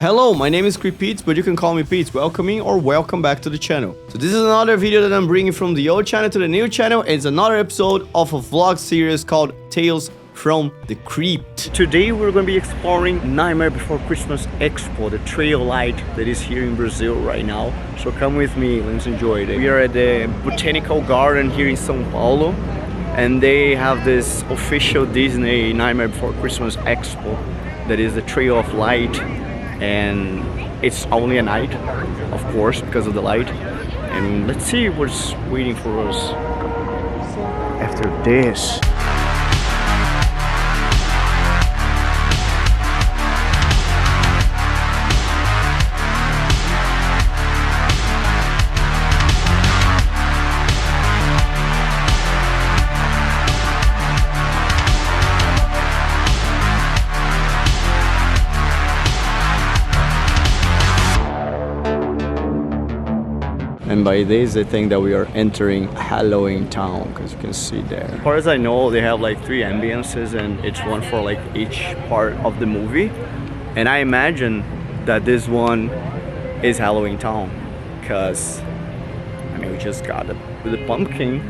Hello, my name is Kreepeetz, but you can call me Peetz. Welcoming or welcome back to the channel. So this is another video that I'm bringing from the old channel to the new channel. It's another episode of a vlog series called Tales from the Kreept. Today we're going to be exploring Nightmare Before Christmas Expo, the trail light that is here in Brazil right now. So come with me, let's enjoy it. We are at the Botanical Garden here in São Paulo, and they have this official Disney Nightmare Before Christmas Expo that is the Trail of Light. And it's only a night, of course, because of the light. And let's see what's waiting for us after this. And by this, I think that we are entering Halloween Town, because you can see there. As far as I know, they have like 3 ambiances, and it's one for like each part of the movie. And I imagine that this one is Halloween Town, because I mean, we just got the pumpkin,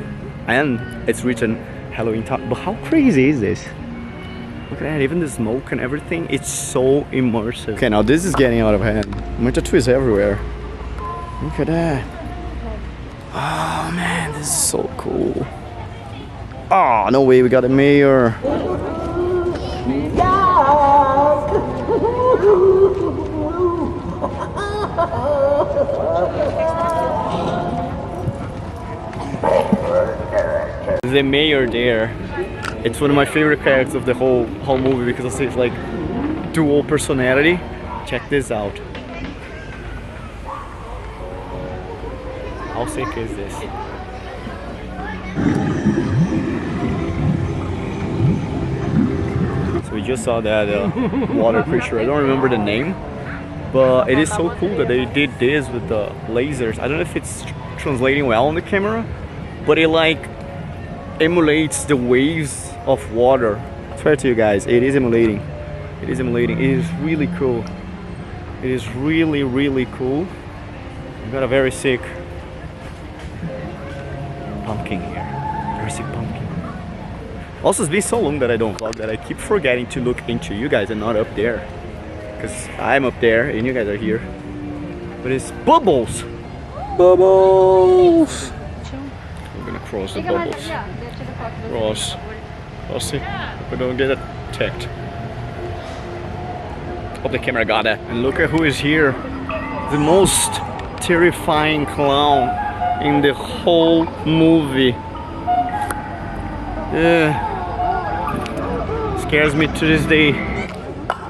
and it's written Halloween Town. But how crazy is this? Look at that, even the smoke and everything, it's so immersive. Okay, now this is getting out of hand. Muita twist everywhere. Look at that. Oh man, this is so cool. Oh, no way, we got a mayor. The mayor there, it's one of my favorite characters of the whole movie because it's like dual personality. Check this out. How sick is this? So we just saw that water creature. I don't remember the name, but it is so cool that they did this with the lasers. I don't know if it's translating well on the camera, but it like emulates the waves of water. I swear to you guys, it is emulating. It is emulating. It is really cool. It is really, really cool. We've got a very sick pumpkin here. Very sick pumpkin. Also, it's been so long that I don't vlog that I keep forgetting to look into you guys and not up there. Because I'm up there and you guys are here. But it's bubbles! Bubbles! We're gonna cross the bubbles. Cross. I'll see. We don't get attacked. Hope the camera got that. And look at who is here. The most terrifying clown in the whole movie. Scares me to this day.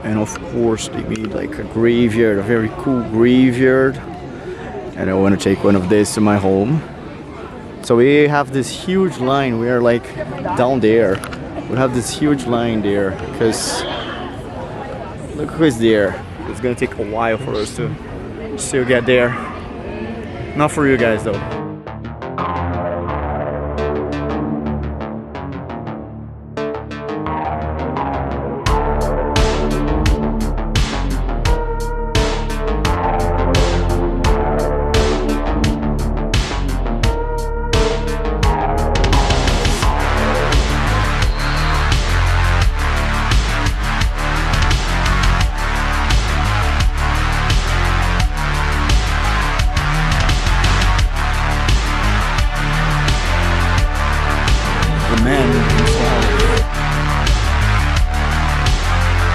And of course they made like a graveyard, a very cool graveyard. And I want to take one of these to my home. So we have this huge line. We are like down there. We have this huge line there because look who's there. It's gonna take a while for us to still get there. Not for you guys though.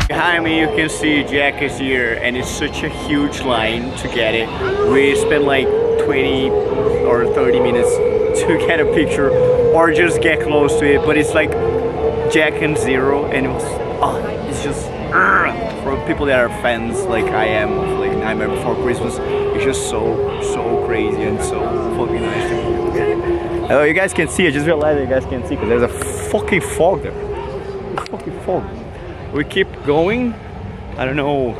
Behind me you can see Jack is here, and it's such a huge line to get it. We spent like 20 or 30 minutes to get a picture or just get close to it, but it's like Jack and Zero, and it was, it's just for people that are fans like I am of like Nightmare Before Christmas. It's just so crazy and so fucking nice to look at. Oh, you guys can see, I just realized that you guys can see because there's a fucking fog there. Fucking fog. We keep going. I don't know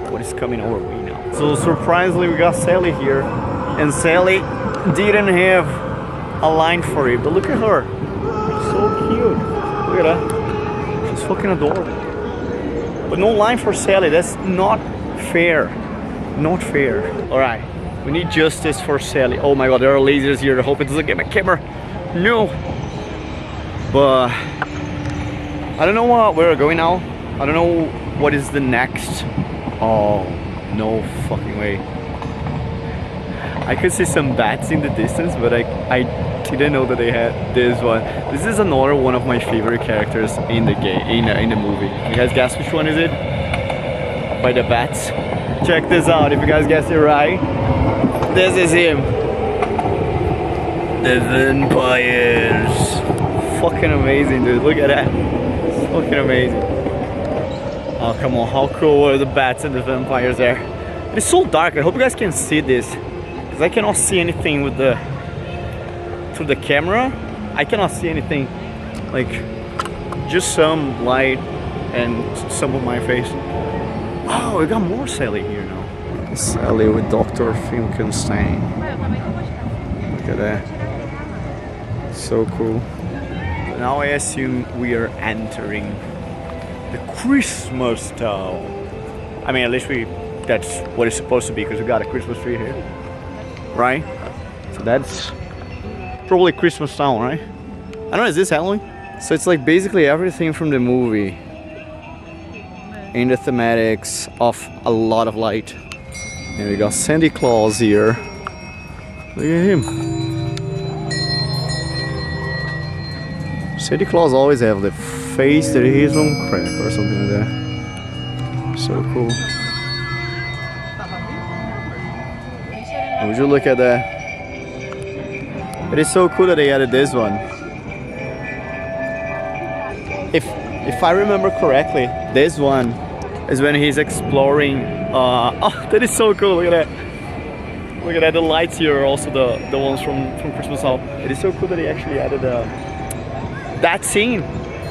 what is coming our way now. So surprisingly, we got Sally here, and Sally didn't have a line for it, but look at her. So cute. Look at that. She's fucking adorable. But no line for Sally. That's not fair. Not fair. Alright, we need justice for Sally. Oh my god, there are lasers here. I hope it doesn't get my camera. No. But I don't know where we're going now. I don't know what is the next. Oh, no fucking way. I could see some bats in the distance, but I didn't know that they had this one. This is another one of my favorite characters in the game, in the movie. You guys guess which one is it? By the bats. Check this out. If you guys guessed it right, this is him. The vampires. Fucking amazing, dude. Look at that. It's fucking amazing. Oh come on, how cool are the bats and the vampires there? It's so dark. I hope you guys can see this, because I cannot see anything with the through the camera. I cannot see anything, like just some light and some of my face. Oh, we got more Sally here now. Sally with Dr. Finkenstein. Look at that. So cool. Now I assume we are entering the Christmas town. I mean, at least that's what it's supposed to be, because we got a Christmas tree here, right? So that's probably Christmas town, right? I don't know, is this Halloween? So it's like basically everything from the movie in the thematics of a lot of light. And we got Santa Claus here. Look at him. Santa Claus always have the face that he's on crack or something like that. So cool. Would you look at that? It is so cool that they added this one. If I remember correctly, this one is when he's exploring. Oh, that is so cool! Look at that! Look at that! The lights here are also the ones from Christmas Hall. It is so cool that he actually added that scene,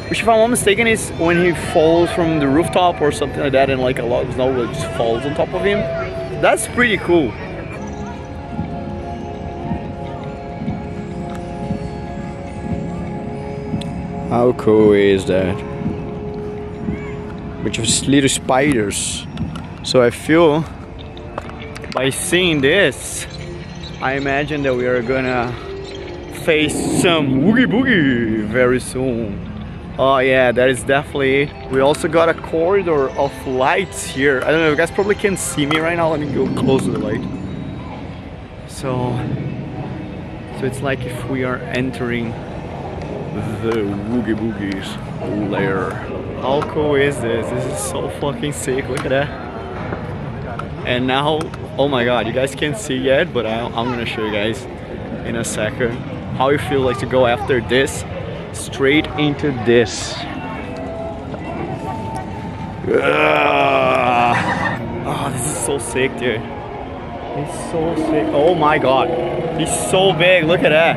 which, if I'm not mistaken, is when he falls from the rooftop or something like that, and like a lot of snow just falls on top of him. That's pretty cool. How cool is that? Which is little spiders. So I feel by seeing this, I imagine that we are gonna face some woogie boogie very soon. Oh yeah, that is definitely it. We also got a corridor of lights here. I don't know, you guys probably can't see me right now. Let me go close to the light. So it's like if we are entering the Woogie Boogie's lair. How cool is this? This is so fucking sick. Look at that. And now, oh my god, you guys can't see yet, but I'm gonna show you guys in a second how it feels like to go after this straight into this. Oh, this is so sick, dude. It's so sick. Oh my god, he's so big. Look at that.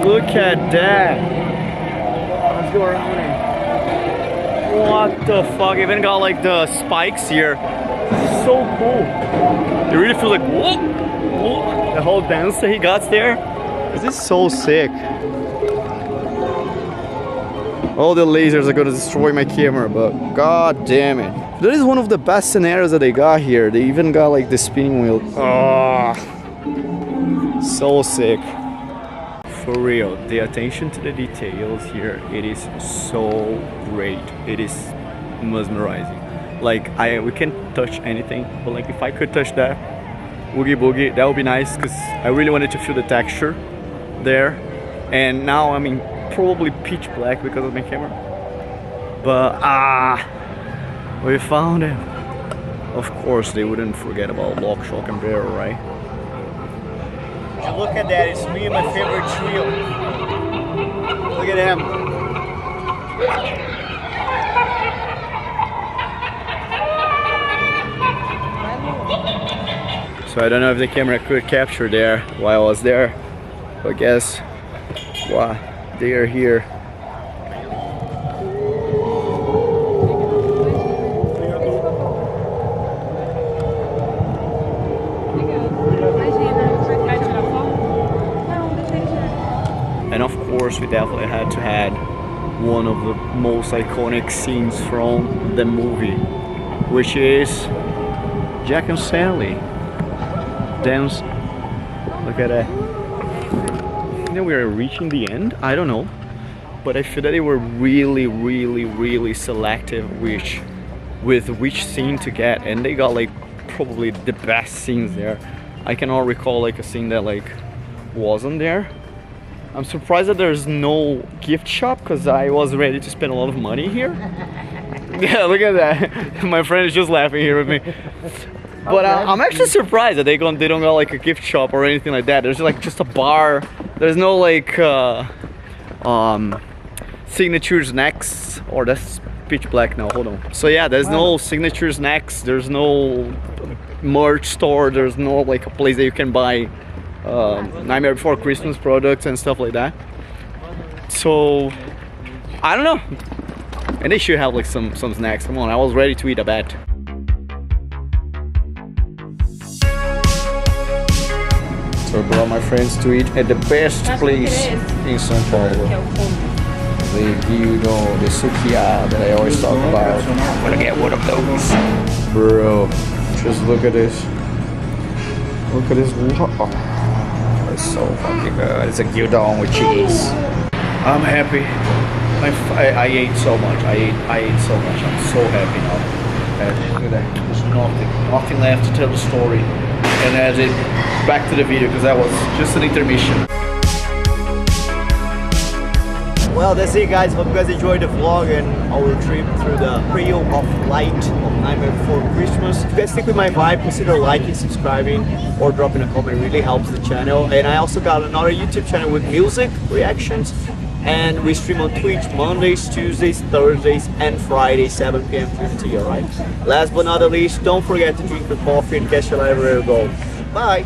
Look at that. Let's go around it. What the fuck? Even got like the spikes here. This is so cool. You really feel like whoa, whoa. The whole dance that he got there. This is so sick. All the lasers are gonna destroy my camera, but god damn it. That is one of the best scenarios that they got here. They even got like the spinning wheel. Oh, so sick. For real, the attention to the details here, it is so great. It is mesmerizing. Like we can't touch anything, but like if I could touch that Woogie Boogie, that would be nice, because I really wanted to feel the texture there. And now I'm in probably pitch black because of my camera. But we found him. Of course, they wouldn't forget about Lock, Shock, and Barrel, right? Look at that, it's me and my favorite trio. Look at him. So I don't know if the camera could capture there while I was there, but guess what? They are here. And of course, we definitely had to add one of the most iconic scenes from the movie, which is Jack and Sally dance. Look at that. Then we are reaching the end. I don't know, but I feel that they were really selective with which scene to get, and they got like probably the best scenes there. I cannot recall like a scene that like wasn't there. I'm surprised that there's no gift shop, because I was ready to spend a lot of money here. Yeah, look at that. My friend is just laughing here with me. But I'm actually surprised that they don't got like a gift shop or anything like that. There's like just a bar. There's no like signature snacks, or that's pitch black now. Hold on. So yeah, there's no signature snacks. There's no merch store. There's no like a place that you can buy Nightmare Before Christmas products and stuff like that. So I don't know. And they should have like some snacks. Come on, I was ready to eat a bat. So I brought my friends to eat at the best place in São Paulo. They view the sukiya that I always talk about. I'm gonna get one of those. Bro, just look at this. Look at this. Oh, it's so fucking good. It's a gyudon with cheese. I'm happy. I ate so much. I ate so much. I'm so happy now. And look at that. There's nothing left to tell the story. And add it back to the video, because that was just an intermission. Well, that's it, guys. Hope you guys enjoyed the vlog and our trip through the trail of light of Nightmare Before Christmas. If you guys stick with my vibe, consider liking, subscribing, or dropping a comment. It really helps the channel. And I also got another YouTube channel with music reactions. And we stream on Twitch Mondays, Tuesdays, Thursdays, and Fridays, 7 p.m. PST, alright? Last but not least, don't forget to drink your coffee and catch you everywhere you go. Bye!